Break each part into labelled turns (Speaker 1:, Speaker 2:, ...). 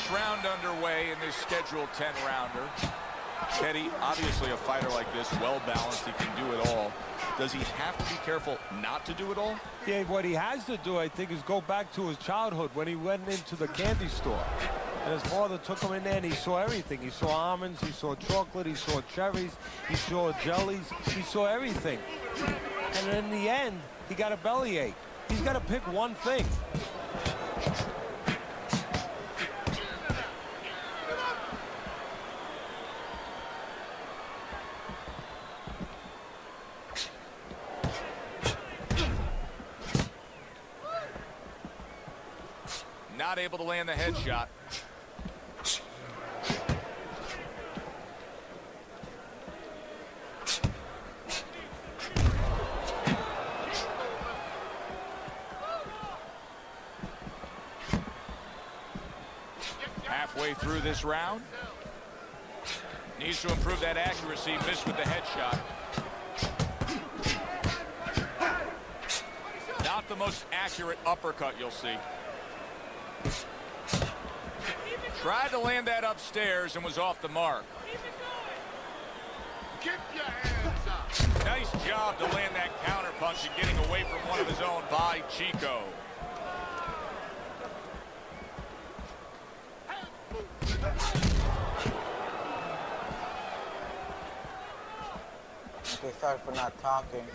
Speaker 1: First round underway in this scheduled 10-rounder. Teddy, obviously a fighter like this, well-balanced, he can do it all. Does he have to be careful not to do it all?
Speaker 2: Yeah, what he has to do, I think, is go back to his childhood when he went into the candy store. And his father took him in there and he saw everything. He saw almonds, he saw chocolate, he saw cherries, he saw jellies, he saw everything. And in the end, he got a bellyache. He's got to pick one thing.
Speaker 1: Not able to land the headshot. Halfway through this round. Needs to improve that accuracy. Missed with the headshot. Not the most accurate uppercut you'll see. Tried to land that upstairs and was off the mark.
Speaker 3: Keep your hands up.
Speaker 1: Nice job to land that counter punch and getting away from one of his own by Chico.
Speaker 4: Okay, sorry for not talking.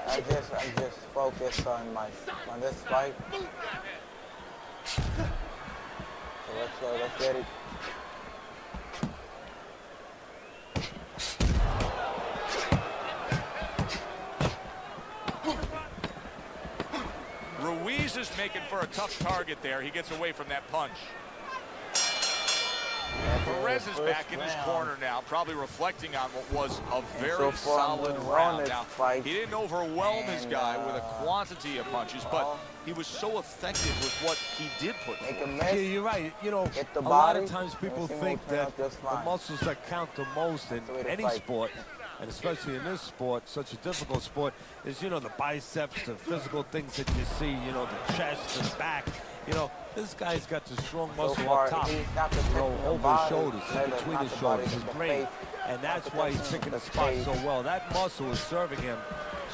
Speaker 4: I just focused on this fight. So let's get it.
Speaker 1: Ruiz is making for a tough target there. He gets away from that punch. Perez is back in his corner now, probably reflecting on what was a very solid round. Now, he didn't overwhelm his guy with a quantity of punches, but he was so effective with what he did put forth.
Speaker 2: Yeah, you're right. You know, a lot of times people think that the muscles that count the most in any sport, and especially in this sport, such a difficult sport, is, you know, the biceps, the physical things that you see, you know, the chest and back. You know, this guy's got the strong muscle up top, you know, over his shoulders, in between his shoulders, is great. And that's why he's picking the spot so well. That muscle is serving him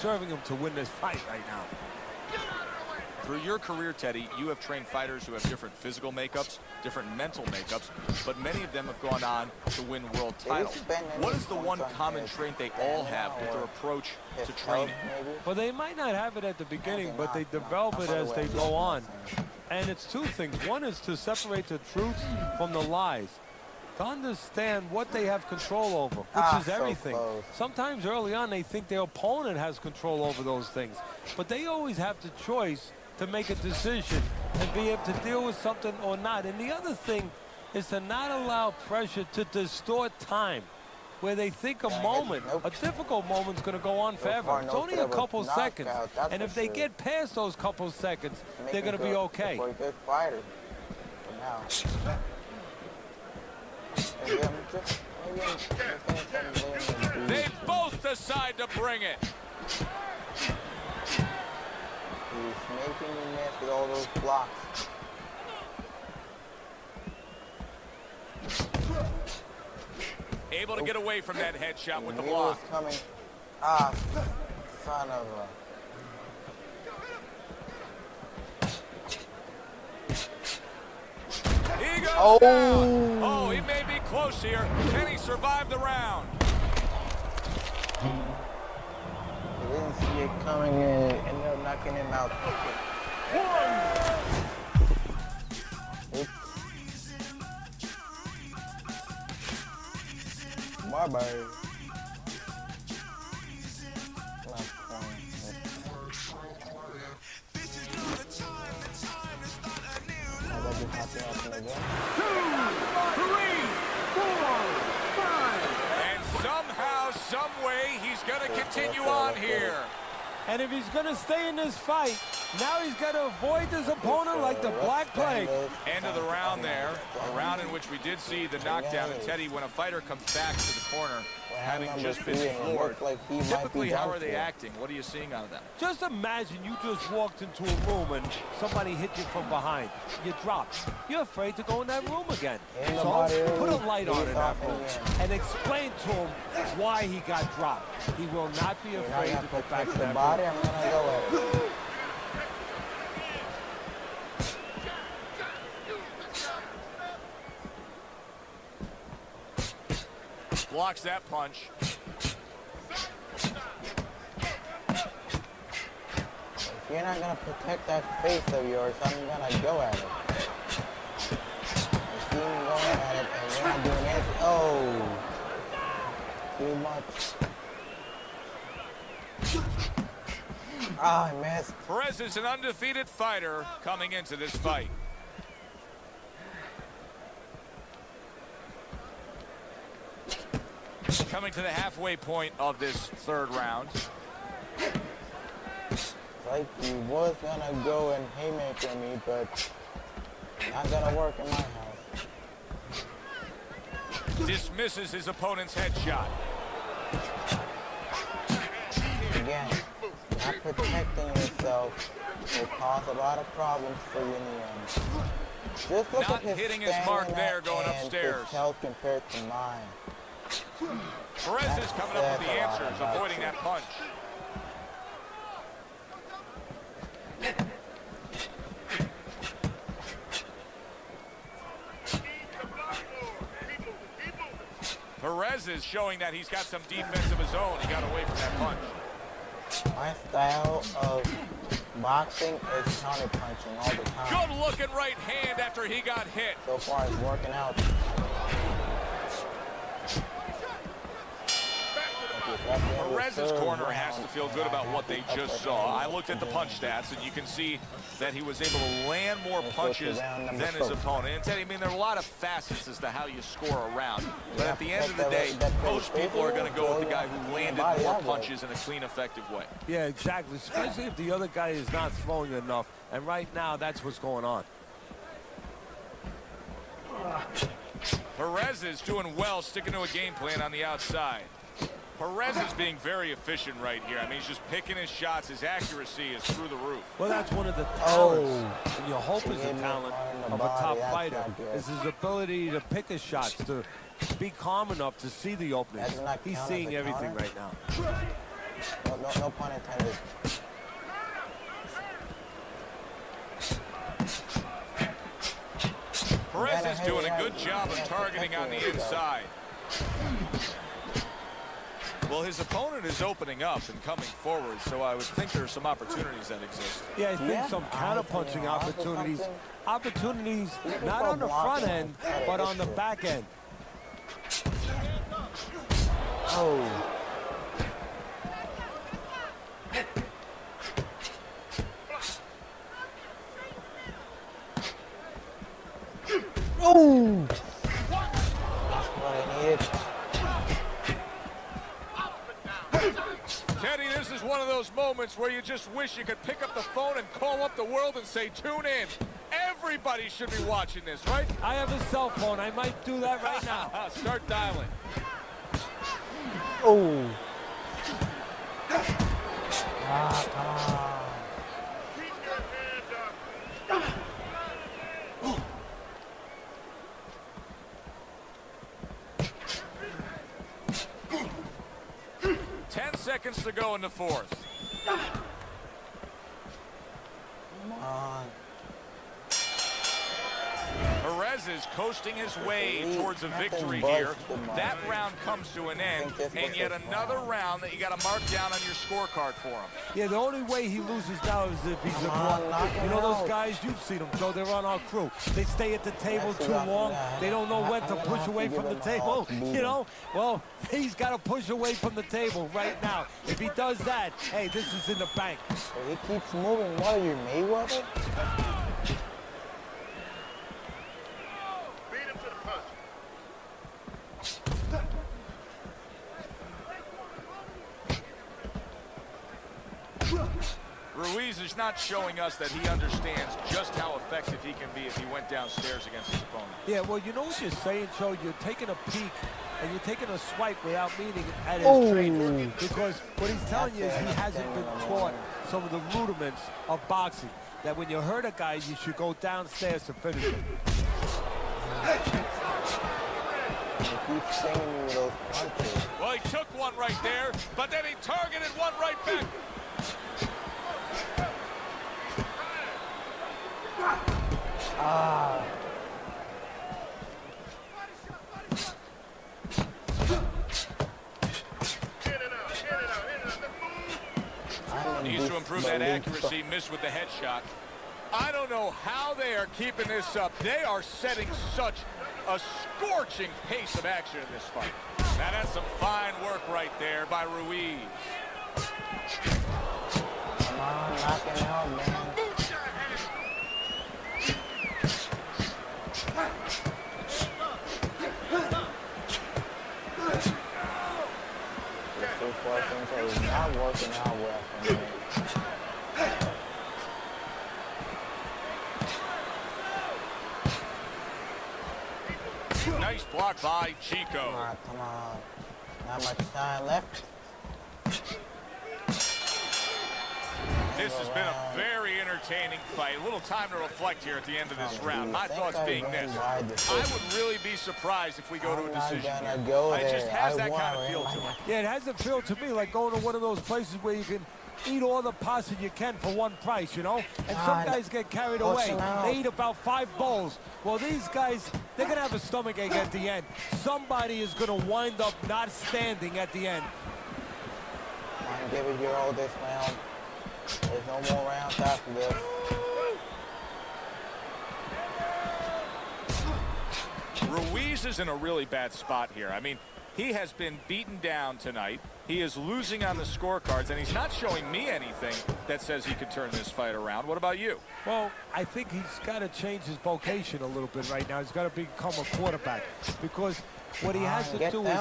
Speaker 2: to win this fight right now.
Speaker 1: Through your career, Teddy, you have trained fighters who have different physical makeups, different mental makeups, but many of them have gone on to win world titles. What is the one common trait they all have with their approach to training?
Speaker 2: Well, they might not have it at the beginning, but they develop it as they go on. And it's two things. One is to separate the truth from the lies. To understand what they have control over, which is everything. Sometimes early on they think their opponent has control over those things, but they always have the choice to make a decision and be able to deal with something or not. And the other thing is to not allow pressure to distort time, where they think a moment, a difficult moment's going to go on forever. It's only a couple seconds, and if they get past those couple seconds, they're going to be okay.
Speaker 4: For a good fighter.
Speaker 1: They both decide to bring it.
Speaker 4: He's making me miss with all those blocks.
Speaker 1: Able to get away from that headshot with the
Speaker 4: He
Speaker 1: block.
Speaker 4: was coming. Son of a...
Speaker 1: He goes down. Oh, he may be close here. Can he survive the round?
Speaker 4: He didn't see it coming in. Ended up knocking him out. Bye-bye.
Speaker 1: And somehow, some way, he's going to continue on here.
Speaker 2: And if he's going to stay in this fight, now he's got to avoid this opponent like the Black Plague.
Speaker 1: End of the round there, a round in which we did see the knockdown. And Teddy, when a fighter comes back to the corner, having just been floored. Typically, how are they acting? What are you seeing out of them?
Speaker 2: Just imagine you just walked into a room and somebody hit you from behind. You dropped. You're afraid to go in that room again. So put a light on in that room and explain to him why he got dropped. He will not be afraid to go back to that room.
Speaker 4: I'm gonna go at it.
Speaker 1: Blocks that punch.
Speaker 4: If you're not gonna protect that face of yours, I'm gonna go at it. I see him going at it, and you're not doing anything. Oh, too much. Ah, I missed.
Speaker 1: Perez is an undefeated fighter coming into this fight. Coming to the halfway point of this third round.
Speaker 4: Like he was gonna go and haymaker me, but not gonna work in my house.
Speaker 1: Dismisses his opponent's headshot.
Speaker 4: Again, not protecting yourself will cause a lot of problems for you in the end. Just look
Speaker 1: Not
Speaker 4: at his
Speaker 1: hitting his mark there, going
Speaker 4: and
Speaker 1: upstairs.
Speaker 4: his health compared to mine.
Speaker 1: Perez is coming up with the answers, avoiding that punch. Perez is showing that he's got some defense of his own. He got away from that punch.
Speaker 4: My style of boxing is counter-punching all the time.
Speaker 1: Good looking right hand after he got hit.
Speaker 4: So far, it's working out.
Speaker 1: Perez's corner has to feel good about what they just saw. I looked at the punch stats, and you can see that he was able to land more punches than his opponent. And Teddy, I mean, there are a lot of facets as to how you score a round. But at the end of the day, most people are going to go with the guy who landed more punches in a clean, effective way.
Speaker 2: Yeah, exactly. Especially if the other guy is not throwing enough. And right now, that's what's going on.
Speaker 1: Perez is doing well, sticking to a game plan on the outside. Perez is being very efficient right here. I mean, he's just picking his shots. His accuracy is through the roof.
Speaker 2: Well, that's one of the talents, and you hope is a talent of a top fighter, is his ability to pick his shots, to be calm enough to see the openings. He's seeing everything right now.
Speaker 4: No pun intended.
Speaker 1: Perez is doing a good job of targeting on the inside. Well, his opponent is opening up and coming forward, so I would think there are some opportunities that exist.
Speaker 2: Yeah, I think some counter-punching opportunities. Opportunities not on the front end, but on the back end.
Speaker 4: Oh. Oh! That's what I needed.
Speaker 1: Teddy, this is one of those moments where you just wish you could pick up the phone and call up the world and say, tune in. Everybody should be watching this, right?
Speaker 2: I have a cell phone. I might do that right now.
Speaker 1: Start dialing.
Speaker 4: Oh. Ah, come on.
Speaker 3: Keep your hand up.
Speaker 1: 10 seconds to go in the fourth.
Speaker 4: Come on.
Speaker 1: Perez is coasting his way towards a victory here. That round comes to an end, and yet another round that you got to mark down on your scorecard for him.
Speaker 2: Yeah, the only way he loses now is if he's a block. You know those guys, you've seen them, Joe, they're on our crew. They stay at the table too long. They don't know when to push away from the table, you know? Well, he's got to push away from the table right now. If he does that, hey, this is in the bank.
Speaker 4: He keeps moving. What are you, Mayweather?
Speaker 1: Ruiz is not showing us that he understands just how effective he can be if he went downstairs against his opponent.
Speaker 2: Yeah, well, you know what you're saying, Joe? You're taking a peek and you're taking a swipe without meaning at his trainer. Because what he's telling you is he hasn't been taught some of the rudiments of boxing. That when you hurt a guy, you should go downstairs to finish him.
Speaker 1: Well, he took one right there, but then he targeted one right back. Needs to improve that accuracy, missed with the headshot. I don't know how they are keeping this up. They are setting such a scorching pace of action in this fight. Now that's some fine work right there by Ruiz.
Speaker 4: Come on, knock him out, man. It's not working out well for me.
Speaker 1: Nice block by Chico.
Speaker 4: Come on. Not much time left.
Speaker 1: This has been a very entertaining fight. A little time to reflect here at the end of this round. My thoughts being this. I would really be surprised if we go to a decision here. It just has that kind of feel to it.
Speaker 2: Yeah, it has a feel to me like going to one of those places where you can eat all the pasta you can for one price, you know? And some guys get carried away. They eat about 5 bowls. Well, these guys, they're going to have a stomachache at the end. Somebody is going to wind up not standing at the end.
Speaker 4: Come on, give it your all this round. There's no more rounds after this.
Speaker 1: Ruiz is in a really bad spot here. I mean, he has been beaten down tonight. He is losing on the scorecards, and he's not showing me anything that says he could turn this fight around. What about you?
Speaker 2: Well, I think he's got to change his vocation a little bit right now. He's got to become a quarterback because what he has to do is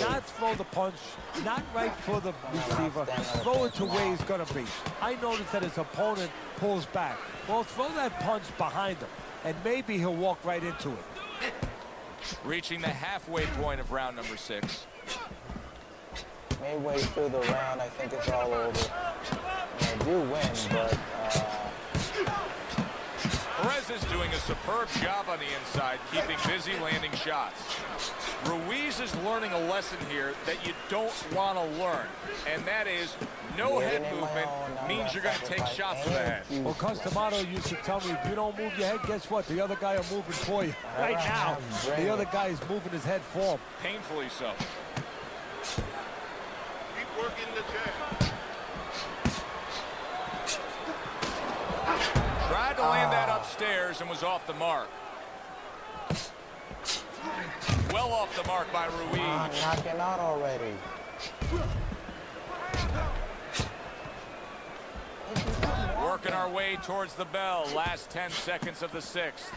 Speaker 2: not throw the punch, not right for the receiver, throw it to where he's going to be. I noticed that his opponent pulls back. Well, throw that punch behind him, and maybe he'll walk right into it.
Speaker 1: Reaching the halfway point of round number 6.
Speaker 4: Midway through the round, I think it's all over. I do win, but
Speaker 1: Perez is doing a superb job on the inside, keeping busy landing shots. Ruiz is learning a lesson here that you don't want to learn, and that is no head movement means you're going to take shots to the head.
Speaker 2: Well, Customato used to tell me, if you don't move your head, guess what? The other guy are moving for you. Right now, the other guy is moving his head for him.
Speaker 1: Painfully so.
Speaker 3: Keep working the jab.
Speaker 1: Tried to land that upstairs and was off the mark. Well off the mark by Ruiz.
Speaker 4: Knock him out already.
Speaker 1: Working our way towards the bell. Last 10 seconds of the 6th.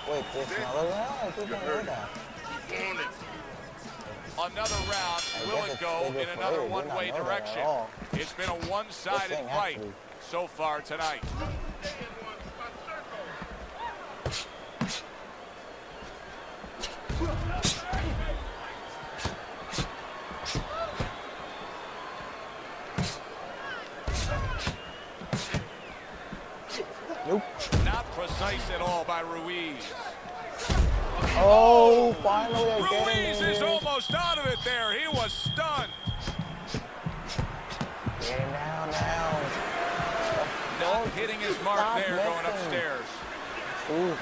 Speaker 4: Wait, there's another round? I didn't know that.
Speaker 1: Another round. Will it go in another one-way direction? It's been a one-sided fight so far tonight.
Speaker 4: Nope.
Speaker 1: Not precise at all by Ruiz.
Speaker 4: Oh, finally I get
Speaker 1: Ruiz
Speaker 4: him.
Speaker 1: is almost out of it there. He was stunned.
Speaker 4: Get him down now.
Speaker 1: Not hitting his mark there, going upstairs.
Speaker 4: Ooh.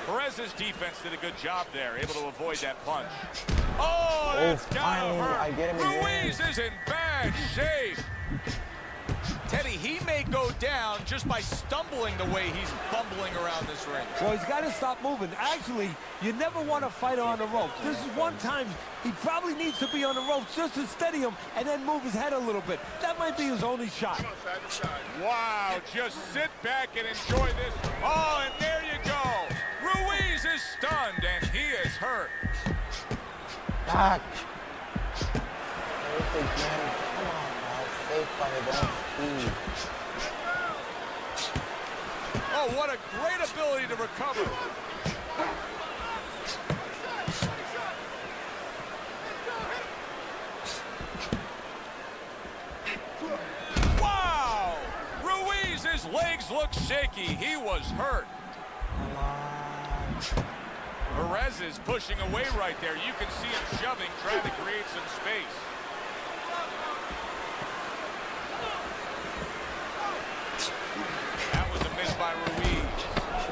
Speaker 1: Perez's defense did a good job there, able to avoid that punch. Oh, that's gotta hurt. Ruiz is in bad shape. Teddy, he may go down just by stumbling the way he's bumbling around this ring.
Speaker 2: Well, he's got to stop moving. Actually, you never want to fight on the ropes. This is one time he probably needs to be on the ropes just to steady him and then move his head a little bit. That might be his only shot.
Speaker 1: Wow, just sit back and enjoy this. Oh, and there you go. Ruiz is stunned, and he is hurt.
Speaker 4: back. There's again. Come on now. Safe by his own speed.
Speaker 1: Oh, what a great ability to recover. Wow! Ruiz's legs look shaky. He was hurt.
Speaker 4: Come on.
Speaker 1: Perez is pushing away right there. You can see him shoving, trying to create some space. That was a miss by Ruiz.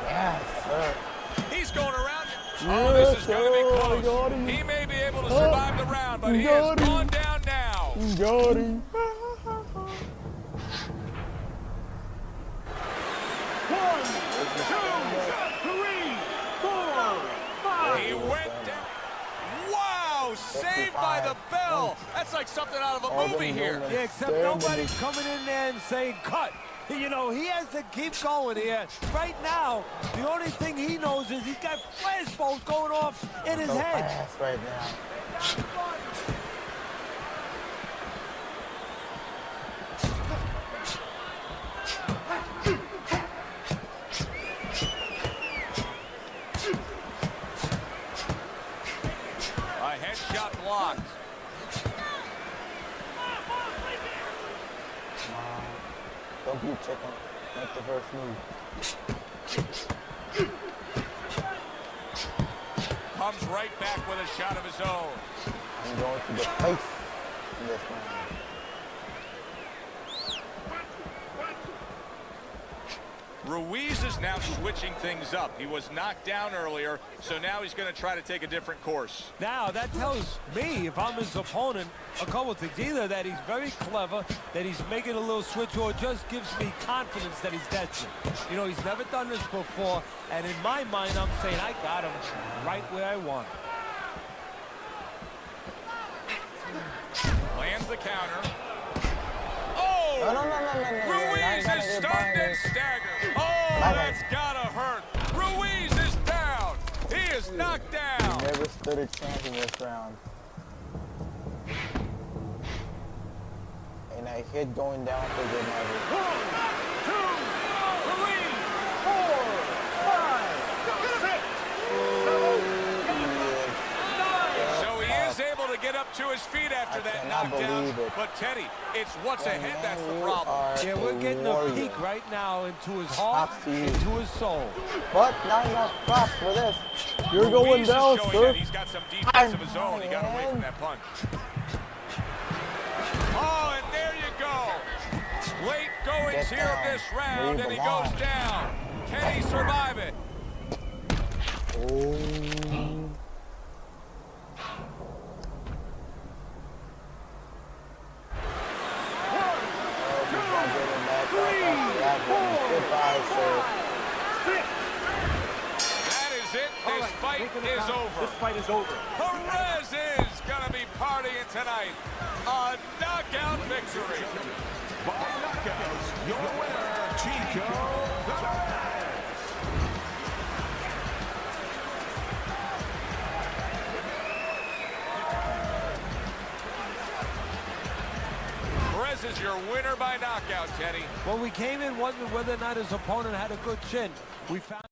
Speaker 4: Yes, sir.
Speaker 1: He's going around. Oh, this is going to be close. He may be able to survive the round, but he is gone down now.
Speaker 4: Got him.
Speaker 1: He went down. Wow, saved by the bell. That's like something out of a movie here.
Speaker 2: Yeah, except nobody's coming in there and saying cut. You know, he has to keep going here. Right now, the only thing he knows is he's got flashballs going off in his head.
Speaker 4: Fast right now.
Speaker 1: A headshot blocked.
Speaker 4: Don't be a chicken. Make the first move.
Speaker 1: Comes right back with a shot of his own.
Speaker 4: I'm going to the face in this round.
Speaker 1: Ruiz is now switching things up. He was knocked down earlier, so now he's going to try to take a different course.
Speaker 2: Now, that tells me, if I'm his opponent, a couple of things. Either that he's very clever, that he's making a little switch, or just gives me confidence that he's desperate. You know, he's never done this before, and in my mind, I'm saying, I got him right where I want him.
Speaker 1: Lands the counter. Oh!
Speaker 4: No.
Speaker 1: Ruiz is stunned and staggered. Oh, that's gotta hurt. Ruiz is down. He is knocked down.
Speaker 4: He never stood a chance in this round. And I hit going down for good measure.
Speaker 3: 1, 2, 3, 4, 5, 6, 7, 8, 9.
Speaker 1: So he is able to get up to his feet after that knockdown. But Teddy, it's what's ahead that's the problem.
Speaker 2: Yeah, we're getting a peek right now into his heart, into his soul.
Speaker 4: But not enough props for this. You're
Speaker 1: Ruiz
Speaker 4: going
Speaker 1: is
Speaker 4: down,
Speaker 1: showing
Speaker 4: sir.
Speaker 1: that he's got some defense of his own. He got away from that punch. Oh, and there you go. Late goings here of this round, and he goes down. Can he survive it?
Speaker 4: Oh. Goodbye, sir.
Speaker 1: That is it. This fight is over.
Speaker 3: This fight is over.
Speaker 1: Perez is going to be partying tonight. A knockout victory.
Speaker 3: By knockout, your winner, Chico Perez.
Speaker 1: Perez is your winner by knockout, Teddy.
Speaker 2: When we came in, wondering whether or not his opponent had a good chin. We found